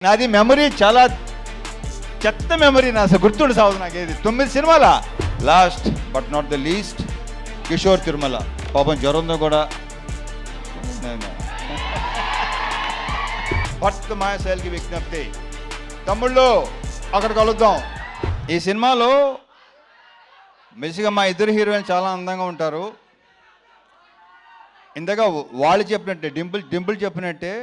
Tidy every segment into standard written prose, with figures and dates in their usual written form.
నాది మెమరీ చాలా చెత్త మెమరీ. నా అసలు గుర్తుండి సాగుతుంది నాకు. ఏది 9 సినిమాల last but not the least Kishore Tirumala. పాపం జ్వరంతో కూడా ఫస్ట్ మాయాశైలికి విజ్ఞప్తి, తమ్ముళ్ళు అక్కడ కలుద్దాం. ఈ సినిమాలో బేసిక్గా మా ఇద్దరు హీరోయిన్ చాలా అందంగా ఉంటారు. ఇంతగా వాళ్ళు చెప్పినట్టే, డింపుల్ చెప్పినట్టే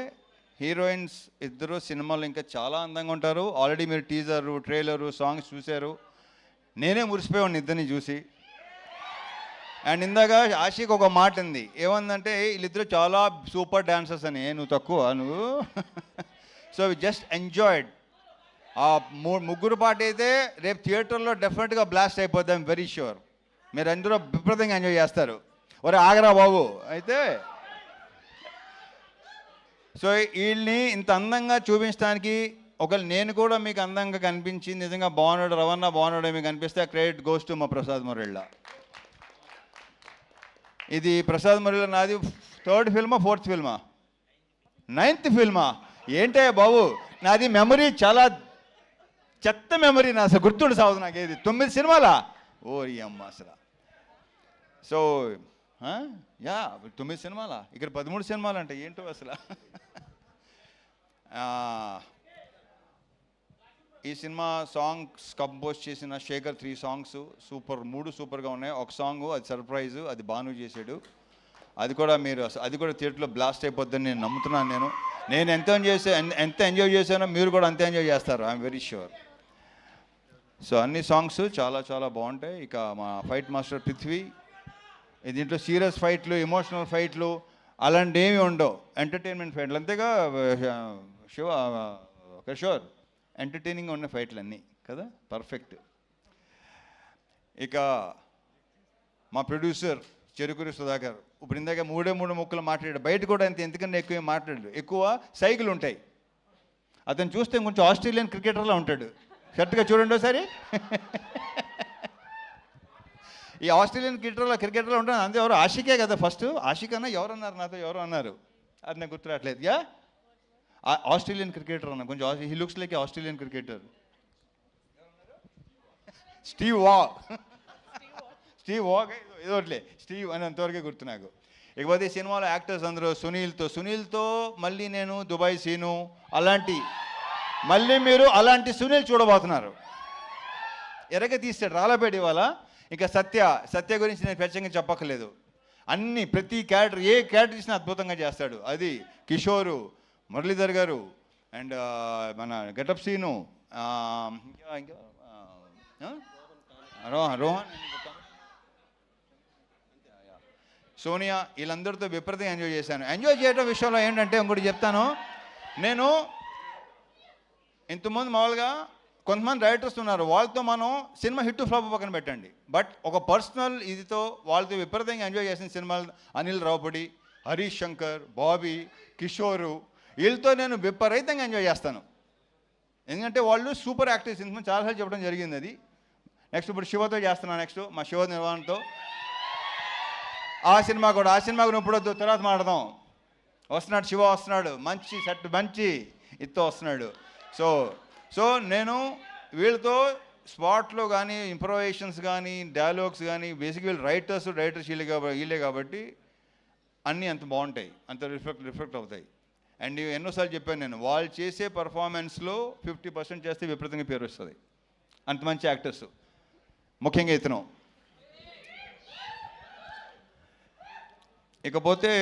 హీరోయిన్స్ ఇద్దరు సినిమాలు ఇంకా చాలా అందంగా ఉంటారు. ఆల్రెడీ మీరు టీజరు, ట్రైలరు, సాంగ్స్ చూశారు. నేనే మురిసిపోయాను ఇద్దరిని చూసి. అండ్ ఇందాక ఆషిక్ ఒక మాట ఉంది, ఏమందంటే వీళ్ళిద్దరు చాలా సూపర్ డాన్సర్స్ అని. నువ్వు తక్కువ నువ్వు. So we just enjoyed. ఆ ముగ్గురు పాట అయితే రేపు థియేటర్లో డెఫినెట్గా బ్లాస్ట్ అయిపోద్ది. I'm very sure. మీరు అందరూ విపరీతంగా ఎంజాయ్ చేస్తారు. ఒరే ఆగరా బాబు. అయితే సో వీళ్ళని ఇంత అందంగా చూపించడానికి ఒకవేళ నేను కూడా మీకు అందంగా కనిపించి నిజంగా బాగున్నాడు, రవణ బాగున్నాడు మీకు అనిపిస్తే ఆ క్రెడిట్ గోస్ టు మా ప్రసాద్ మురళి. ఇది ప్రసాద్ మురళి నాది 3rd ఫిల్మా 4th ఫిల్మా 9th ఫిల్మా ఏంటే బాబు. నాది మెమరీ చాలా చెత్త మెమరీ. నా అసలు గుర్తుండి సాగుతుంది నాకు. ఏది 9 సినిమాల ఓ అమ్మ అసలు. సో యా 9 సినిమాల ఇక్కడ 13 సినిమాలు అంటే ఏంటో అసలు. ఈ సినిమా సాంగ్స్ కంపోజ్ చేసిన శేఖర్ 3 సాంగ్స్ సూపర్, 3 సూపర్గా ఉన్నాయి. ఒక సాంగ్ అది సర్ప్రైజు, అది భాను చేశాడు. అది కూడా మీరు అది కూడా థియేటర్లో బ్లాస్ట్ అయిపోద్దని నేను నమ్ముతున్నాను. నేను ఎంత ఎంజాయ్ చేశానో మీరు కూడా అంతే ఎంజాయ్ చేస్తారు, ఐఎమ్ వెరీ ష్యూర్. సో అన్ని సాంగ్స్ చాలా చాలా బాగుంటాయి. ఇక మా ఫైట్ మాస్టర్ పృథ్వీ, దీంట్లో సీరియస్ ఫైట్లు, ఎమోషనల్ ఫైట్లు అలాంటి ఏమి ఉండవు. ఎంటర్టైన్మెంట్ ఫైట్లు అంతేగా కిషోర్. ఎంటర్టైనింగ్గా ఉన్న ఫైట్లు అన్నీ కదా, పర్ఫెక్ట్. ఇక మా ప్రొడ్యూసర్ చెరుకూరి సుధాకర్ ఇప్పుడు ఇందాక 3 ముక్కలు మాట్లాడాడు. బయట కూడా ఎందుకన్నా ఎక్కువ మాట్లాడాడు. ఎక్కువ సైకిల్ ఉంటాయి. అతను చూస్తే కొంచెం ఆస్ట్రేలియన్ క్రికెటర్లా ఉంటాడు. కరెక్ట్గా చూడండి ఒకసారి. ఈ ఆస్ట్రేలియన్ క్రికెటర్లో ఉంటాను. అంతే ఎవరు ఆషికే కదా ఫస్ట్. ఆషిక్ అన్న ఎవరన్నారు నాతో, ఎవరు అన్నారు అది నాకు గుర్తు రావట్లేదు. యా ఆస్ట్రేలియన్ క్రికెటర్ అన్న, కొంచెం he looks like Australian cricketer. Steve Waugh ఏదోట్లే స్టీవ్ అని అంతవరకే గుర్తు నాకు. ఇకపోతే ఈ సినిమాలో యాక్టర్స్ అందరూ సునీల్తో మళ్ళీ నేను దుబాయ్ సీను అలాంటి, మళ్ళీ మీరు అలాంటి సునీల్ చూడబోతున్నారు. ఎరగ తీస్తాడు రాలపేడి ఇవాళ. ఇక సత్య గురించి నేను ప్రత్యేకంగా చెప్పక్కర్లేదు. ప్రతి క్యారెక్టర్, ఏ క్యారెక్టర్ ఇచ్చినా అద్భుతంగా చేస్తాడు. అది కిషోరు, మురళీధర్ గారు అండ్ మన గెటప్ సీను, రోహన్, సోనియా, వీళ్ళందరితో విపరీతంగా ఎంజాయ్ చేశాను. ఎంజాయ్ చేయడం విషయంలో ఏంటంటే ఇంకోటి చెప్తాను. నేను ఇంతకుముందు మామూలుగా కొంతమంది డైరెక్టర్స్ ఉన్నారు, వాళ్ళతో మనం సినిమా హిట్ ఫ్లాప్ పక్కన పెట్టండి. బట్ ఒక పర్సనల్ ఇదితో వాళ్ళతో విపరీతంగా ఎంజాయ్ చేసిన సినిమాలు అనిల్ రావుపూడి, హరీష్ శంకర్, బాబీ, కిషోరు, వీళ్ళతో నేను విపరీతంగా ఎంజాయ్ చేస్తాను. ఎందుకంటే వాళ్ళు సూపర్ యాక్టర్స్. ఇంతకుముందు చాలాసార్లు చెప్పడం జరిగింది అది. నెక్స్ట్ ఇప్పుడు శివతో చేస్తున్నాను. నెక్స్ట్ మా శివ నిర్వహణతో ఆ సినిమా కూడా ఇప్పుడు వద్దు, తర్వాత మాట్లాడదాం. వస్తున్నాడు శివ, వస్తున్నాడు మంచి సెట్, మంచి ఇత్తో వస్తున్నాడు. సో నేను వీళ్ళతో స్పాట్లో కానీ ఇంప్రొవైజేషన్స్ కానీ డైలాగ్స్ కానీ బేసిక్ వీళ్ళు రైటర్స్ వీళ్ళే కాబట్టి అన్నీ అంత బాగుంటాయి, అంత రిఫ్లెక్ట్ అవుతాయి. అండ్ ఎన్నోసార్లు చెప్పాను నేను, వాళ్ళు చేసే పర్ఫార్మెన్స్లో 50% చేస్తే విపరీతంగా పేరు వస్తుంది. అంత మంచి యాక్టర్స్, ముఖ్యంగా ఇతను. ఇకపోతే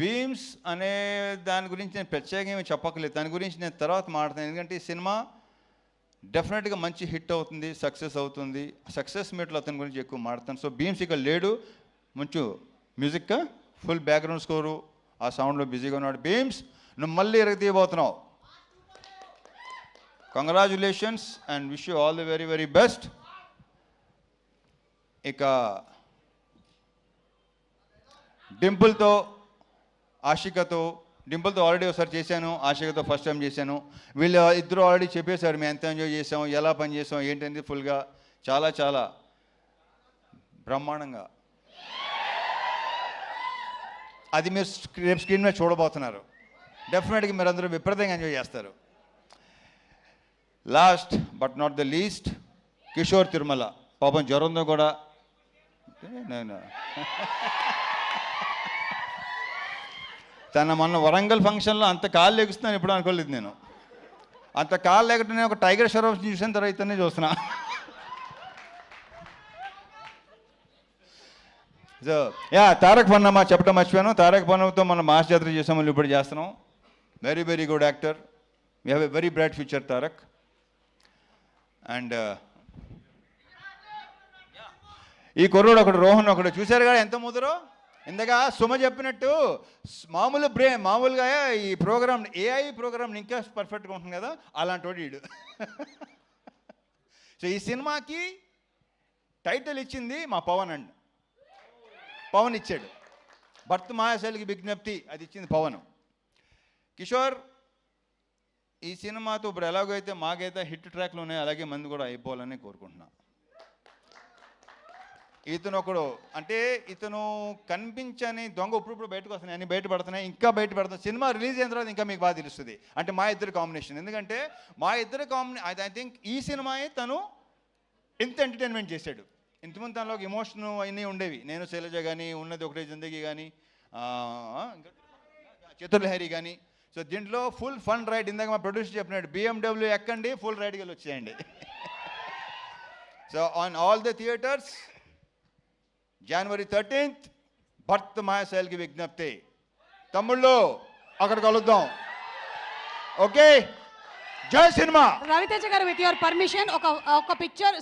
బీమ్స్ అనే దాని గురించి నేను ప్రత్యేకంగా ఏమీ చెప్పక్కర్లేదు. దాని గురించి నేను తర్వాత మాట్లాడతాను. ఎందుకంటే ఈ సినిమా డెఫినెట్గా మంచి హిట్ అవుతుంది, సక్సెస్ అవుతుంది. సక్సెస్ మీట్లో అతని గురించి ఎక్కువ మాట్లాడతాను. సో బీమ్స్ ఇక్కడ లేడు, మంచి మ్యూజిక్గా ఫుల్ బ్యాక్గ్రౌండ్ స్కోరు, ఆ సౌండ్లో బిజీగా ఉన్నాడు. బీమ్స్ నువ్వు మళ్ళీ ఎరగతీయబోతున్నావు. Congratulations and wish you all the very very best. ఇక డింపుల్తో ఆల్రెడీ ఒకసారి చేశాను, ఆషికతో ఫస్ట్ టైం చేశాను. వీళ్ళు ఇద్దరు ఆల్రెడీ చెప్పేశారు మేము ఎంత ఎంజాయ్ చేసాం, ఎలా పని చేసాం ఏంటంటే ఫుల్గా చాలా చాలా బ్రహ్మాండంగా అది మీరు రేపు స్క్రీన్ మీద చూడబోతున్నారు. డెఫినెట్గా మీరు అందరూ విపరీతంగా ఎంజాయ్ చేస్తారు. Last but not the least, Kishore Tirumala. పాపం జ్వరంతో కూడా నేను తన మొన్న వరంగల్ ఫంక్షన్లో అంత కాళ్ళు లెగుస్తున్నాను ఎప్పుడు అనుకోలేదు నేను. అంత కాళ్ళు లేకుండానే ఒక టైగర్ షరఫ్ చూసిన తర్వాతనే చూస్తున్నా. సో తారక్ పన్నమ్మ చెప్పడం మర్చిపోయాను. తారక్ పన్నమ్మతో మనం మాస్ జాతర చేసాము, ఇప్పుడు చేస్తున్నాం. Very very good actor. We have a very bright future Tarak. And ఈ కుర్రోడు ఒకడు రోహన్ ఒకడు చూశారు కదా ఎంత ముదరో. ఇందాక సుమ చెప్పినట్టు మామూలుగా ఈ ప్రోగ్రామ్ ఏఐ ప్రోగ్రామ్ ఇంకా పర్ఫెక్ట్గా ఉంటుంది కదా, అలాంటి వాడు వీడు. సో ఈ సినిమాకి టైటిల్ ఇచ్చింది మా పవన్ అండి. పవన్ ఇచ్చాడు. భర్త మాయాశైలికి విజ్ఞప్తి అది ఇచ్చింది పవన్. కిషోర్ ఈ సినిమాతో ఇప్పుడు ఎలాగైతే మాకైతే హిట్ ట్రాక్లు ఉన్నాయి అలాగే మంది కూడా అయిపోవాలని కోరుకుంటున్నా. ఇతను ఒకడు అంటే ఇతను కనిపించని దొంగ ఇప్పుడు బయటకు వస్తున్నాయి, అన్ని బయటపడుతున్నాయి, ఇంకా బయటపడుతున్నాయి. సినిమా రిలీజ్ అయిన తర్వాత ఇంకా మీకు బాగా తెలుస్తుంది. అంటే మా ఇద్దరు కాంబినేషన్, ఎందుకంటే మా ఇద్దరు ఐ థింక్ ఈ సినిమాయే తను ఎంత ఎంటర్టైన్మెంట్ చేశాడు. ఇంతమంది తనలో ఒక ఎమోషన్ అన్నీ ఉండేవి. నేను శైలజ కానీ, ఉన్నది ఒకటే జిందగీ కానీ, చతుర్లహరి కానీ. సో దీంట్లో ఫుల్ ఫన్ రైడ్. ఇందాక మా ప్రొడ్యూసర్ చెప్పినాడు, BMW ఎక్కండి ఫుల్ రైడ్కి వెళ్ళి వచ్చేయండి. So on all the theatres January 13th భర్త మాయాశైలికి విజ్ఞప్తి. తమ్ముళ్ళు అక్కడ కలుద్దాం. ఓకే, జై సినిమా. రవితేజ గారు, విత్ యువర్ పర్మిషన్ ఒక పిక్చర్